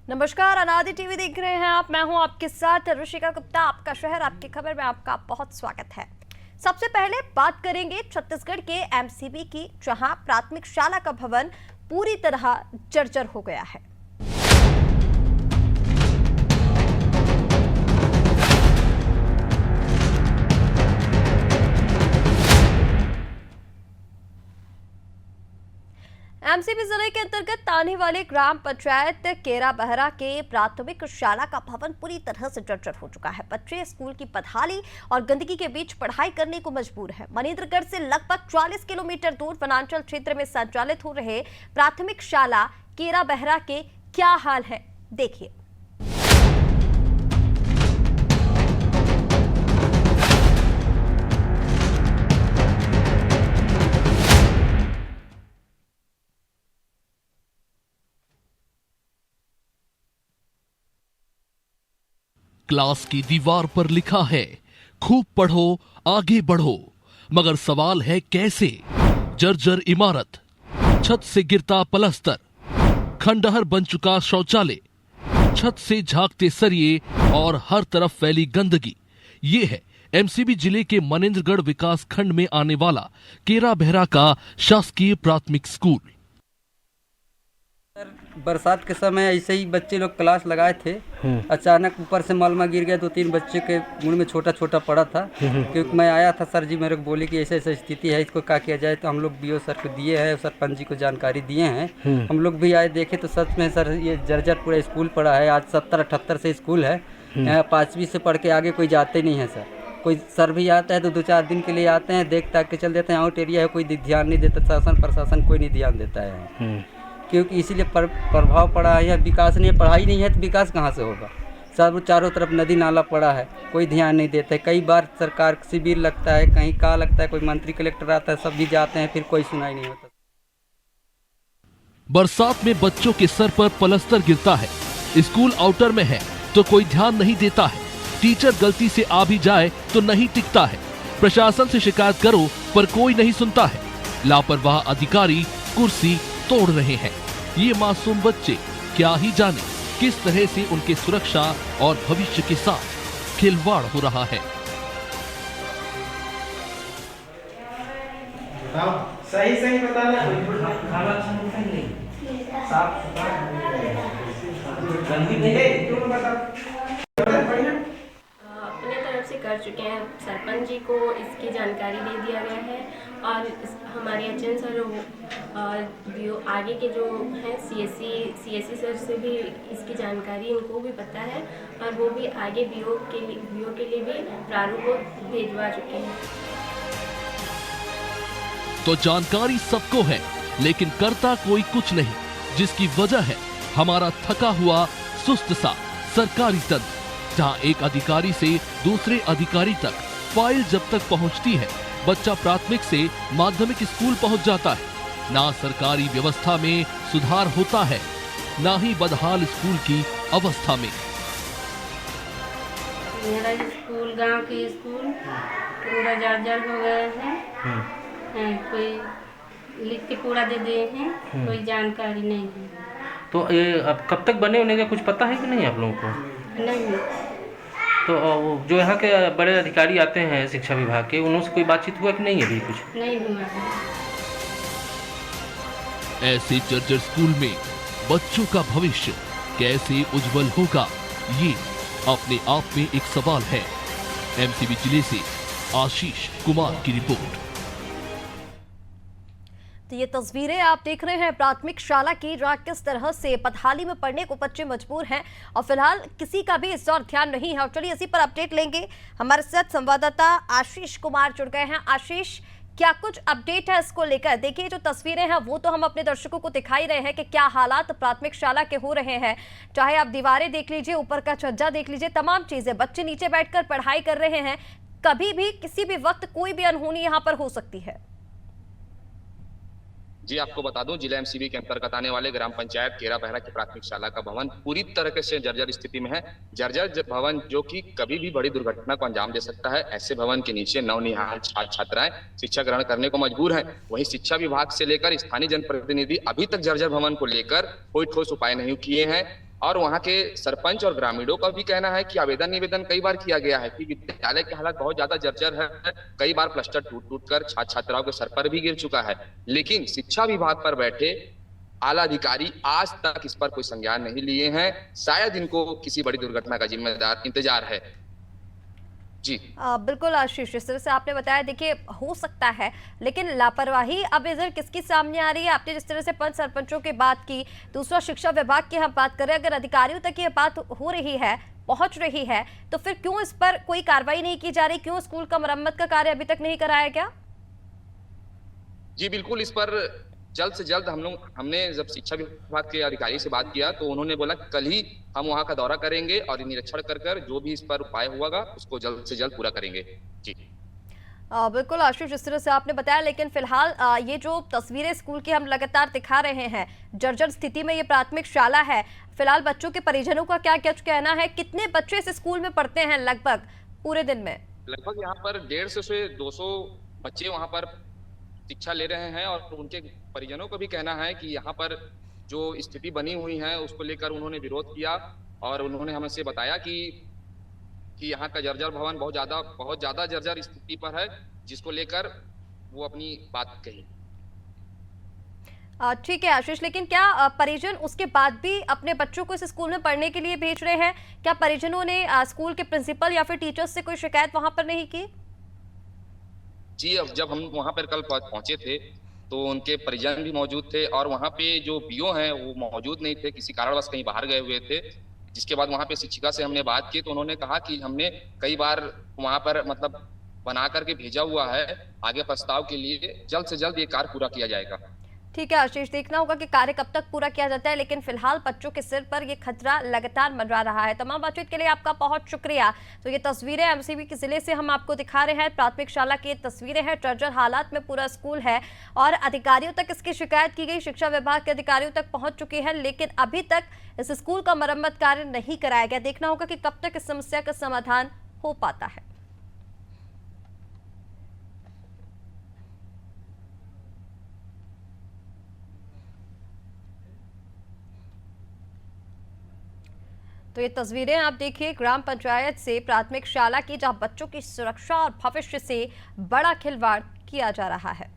नमस्कार, अनादि टीवी देख रहे हैं आप। मैं हूं आपके साथ ऋषिका गुप्ता। आपका शहर आपकी खबर में आपका बहुत स्वागत है। सबसे पहले बात करेंगे छत्तीसगढ़ के एमसीबी की, जहां प्राथमिक शाला का भवन पूरी तरह जर्जर हो गया है। एमसीबी जिले के अंतर्गत आने वाले ग्राम पंचायत केरा बहरा के प्राथमिक शाला का भवन पूरी तरह से जर्जर हो चुका है। बच्चे स्कूल की बदहाली और गंदगी के बीच पढ़ाई करने को मजबूर है। मनेन्द्रगढ़ से लगभग 40 किलोमीटर दूर वनांचल क्षेत्र में संचालित हो रहे प्राथमिक शाला केरा बहरा के क्या हाल है, देखिए। क्लास की दीवार पर लिखा है, खूब पढ़ो आगे बढ़ो, मगर सवाल है कैसे? जर्जर इमारत, छत से गिरता पलस्तर, खंडहर बन चुका शौचालय, छत से झांकते सरिये और हर तरफ फैली गंदगी। ये है एमसीबी जिले के मनेन्द्रगढ़ विकास खंड में आने वाला केरा बहरा का शासकीय प्राथमिक स्कूल। बरसात के समय ऐसे ही बच्चे लोग क्लास लगाए थे। अचानक ऊपर से मलमा गिर गया। 2-3 बच्चे के मुंह में छोटा छोटा पड़ा था। क्योंकि मैं आया था, सर जी मेरे को बोले कि ऐसे ऐसे स्थिति है, इसको क्या किया जाए। तो हम लोग बीओ सर को दिए हैं, सरपंच जी को जानकारी दिए हैं। हम लोग भी आए, देखे तो सच में सर ये जर्जर पूरा स्कूल पड़ा है। आज 70-78 से स्कूल है। यहाँ 5वीं से पढ़ के आगे कोई जाते नहीं है सर। कोई सर भी आता है तो 2-4 दिन के लिए आते हैं, देख ताक के चल देते हैं। आउट एरिया है, कोई ध्यान नहीं देता, शासन प्रशासन कोई नहीं ध्यान देता है। क्योंकि इसीलिए प्रभाव पड़ा है। यह विकास नहीं है, पढ़ाई नहीं है तो विकास कहाँ से होगा। सब चारों तरफ नदी नाला पड़ा है, कोई ध्यान नहीं देता है। कई बार सरकार शिविर लगता है, कहीं का लगता है, कोई मंत्री कलेक्टर आता है, सब भी जाते हैं, फिर कोई सुनाई नहीं होता। बरसात में बच्चों के सर पर पलस्तर गिरता है, स्कूल आउटर में है तो कोई ध्यान नहीं देता है। टीचर गलती से आ भी जाए तो नहीं टिकता है। प्रशासन से शिकायत करो पर कोई नहीं सुनता है। लापरवाह अधिकारी कुर्सी तोड़ रहे हैं। ये मासूम बच्चे क्या ही जाने किस तरह से उनके सुरक्षा और भविष्य के साथ खिलवाड़ हो रहा है। सही सही बताना। खाना नहीं साफ गंदी नहीं है, क्यों बता। अपने तरफ से कर चुके हैं। सरपंच जी को इसकी जानकारी दे दिया गया है और हमारे एचएन सर आगे के जो हैं सीएससी सर से भी इसकी जानकारी इनको भी पता है और वो भी आगे बीओ के लिए भी प्रारूप भेजवा चुके हैं। तो जानकारी सबको है लेकिन करता कोई कुछ नहीं, जिसकी वजह है हमारा थका हुआ सुस्त सा सरकारी तंत्र, जहां एक अधिकारी से दूसरे अधिकारी तक फाइल जब तक पहुंचती है, बच्चा प्राथमिक से माध्यमिक स्कूल पहुंच जाता है। ना सरकारी व्यवस्था में सुधार होता है, ना ही बदहाल स्कूल की अवस्था में। मेरा स्कूल, गांव के स्कूल पूरा जर्जर हो गया है। कोई लिख के पूरा दे दिए हैं, कोई जानकारी नहीं है। तो ये अब कब तक बने होने का कुछ पता है कि नहीं आप लोगों को? नहीं। तो जो यहाँ के बड़े अधिकारी आते हैं शिक्षा विभाग के, उनसे कोई बातचीत हुआ कि नहीं अभी कुछ? नहीं हुआ है। ऐसे जर्जर स्कूल में बच्चों का भविष्य कैसे उज्जवल होगा, ये अपने आप में एक सवाल है। एमसीबी जिले से आशीष कुमार की रिपोर्ट। तो ये तस्वीरें आप देख रहे हैं प्राथमिक शाला की, जहां किस तरह से बदहाली में पढ़ने को बच्चे मजबूर हैं और फिलहाल किसी का भी इस ओर ध्यान नहीं है। और चलिए इसी पर अपडेट लेंगे। हमारे साथ संवाददाता आशीष कुमार जुड़ गए हैं। आशीष, क्या कुछ अपडेट है इसको लेकर? देखिए जो तस्वीरें हैं वो तो हम अपने दर्शकों को दिखाई रहे हैं कि क्या हालात प्राथमिक शाला के हो रहे हैं। चाहे आप दीवारें देख लीजिए, ऊपर का छज्जा देख लीजिए, तमाम चीजें, बच्चे नीचे बैठकर पढ़ाई कर रहे हैं। कभी भी किसी भी वक्त कोई भी अनहोनी यहाँ पर हो सकती है। जी आपको बता दूं, जिला एमसीबी के अंतर्गत आने वाले ग्राम पंचायत केरा बहरा की प्राथमिक शाला का भवन पूरी तरह से जर्जर स्थिति में है। जर्जर भवन जो कि कभी भी बड़ी दुर्घटना को अंजाम दे सकता है। ऐसे भवन के नीचे नवनिहाल छात्र छात्राएं शिक्षा ग्रहण करने को मजबूर हैं। वहीं शिक्षा विभाग से लेकर स्थानीय जनप्रतिनिधि अभी तक जर्जर भवन को लेकर कोई ठोस उपाय नहीं किए हैं। और वहाँ के सरपंच और ग्रामीणों का भी कहना है कि आवेदन निवेदन कई बार किया गया है कि विद्यालय के हालात बहुत ज्यादा जर्जर है, कई बार प्लास्टर टूट टूट कर छात्र छात्राओं के सर पर भी गिर चुका है, लेकिन शिक्षा विभाग पर बैठे आला अधिकारी आज तक इस पर कोई संज्ञान नहीं लिए हैं। शायद इनको किसी बड़ी दुर्घटना का जिम्मेदार इंतजार है। जी बिल्कुल आशीष, जिस तरह से आपने बताया, देखिए हो सकता है, लेकिन लापरवाही अब इधर किसकी सामने आ रही है? आपने जिस तरह से पंच सरपंचों की बात की, दूसरा शिक्षा विभाग की हम बात करें, अगर अधिकारियों तक ये बात हो रही है, पहुंच रही है, तो फिर क्यों इस पर कोई कार्रवाई नहीं की जा रही? क्यों स्कूल का मरम्मत का कार्य अभी तक नहीं कराया गया? जी बिल्कुल, इस पर जल्द से जल्द हमने जब शिक्षा विभाग के अधिकारी से बात किया तो उन्होंने बोला कि कल ही हम वहां का दौरा करेंगे और निरीक्षण कर जो भी इस पर उपाय होगा उसको जल्द से जल्द पूरा करेंगे। जी बिल्कुल आशीष, जिस तरह से आपने बताया, लेकिन फिलहाल ये जो तस्वीरें स्कूल की हम लगातार दिखा रहे हैं, जर्जर स्थिति में ये प्राथमिक शाला है। फिलहाल बच्चों के परिजनों का क्या कहना है? कितने बच्चे इस स्कूल में पढ़ते हैं लगभग पूरे दिन में? लगभग यहाँ पर 150 से 200 बच्चे वहाँ पर शिक्षा ले रहे हैं और उनके परिजनों का भी कहना है कि यहाँ पर जो स्थिति बनी हुई है उसको लेकर उन्होंने विरोध किया और उन्होंने हमसे बताया कि यहाँ का जर्जर भवन बहुत ज्यादा जर्जर स्थिति पर है, जिसको लेकर वो अपनी बात कही। ठीक है आशीष, लेकिन क्या परिजन उसके बाद भी अपने बच्चों को इस स्कूल में पढ़ने के लिए भेज रहे हैं? क्या परिजनों ने स्कूल के प्रिंसिपल या फिर टीचर्स से कोई शिकायत वहां पर नहीं की? जी, अब जब हम वहां पर कल पहुंचे थे तो उनके परिजन भी मौजूद थे और वहां पे जो बीओ हैं वो मौजूद नहीं थे, किसी कारणवश कहीं बाहर गए हुए थे। जिसके बाद वहां पे शिक्षिका से हमने बात की तो उन्होंने कहा कि हमने कई बार वहां पर मतलब बना करके भेजा हुआ है, आगे प्रस्ताव के लिए जल्द से जल्द ये कार्य पूरा किया जाएगा। ठीक है आशीष, देखना होगा कि कार्य कब तक पूरा किया जाता है, लेकिन फिलहाल बच्चों के सिर पर ये खतरा लगातार मंडरा रहा है। तमाम बातचीत के लिए आपका बहुत शुक्रिया। तो ये तस्वीरें एमसीबी के जिले से हम आपको दिखा रहे हैं, प्राथमिक शाला की तस्वीरें हैं, जर्जर हालात में पूरा स्कूल है और अधिकारियों तक इसकी शिकायत की गई, शिक्षा विभाग के अधिकारियों तक पहुंच चुकी है, लेकिन अभी तक इस स्कूल का मरम्मत कार्य नहीं कराया गया। देखना होगा कि कब तक इस समस्या का समाधान हो पाता है। तो ये तस्वीरें आप देखिए ग्राम पंचायत से प्राथमिक शाला की, जहां बच्चों की सुरक्षा और भविष्य से बड़ा खिलवाड़ किया जा रहा है।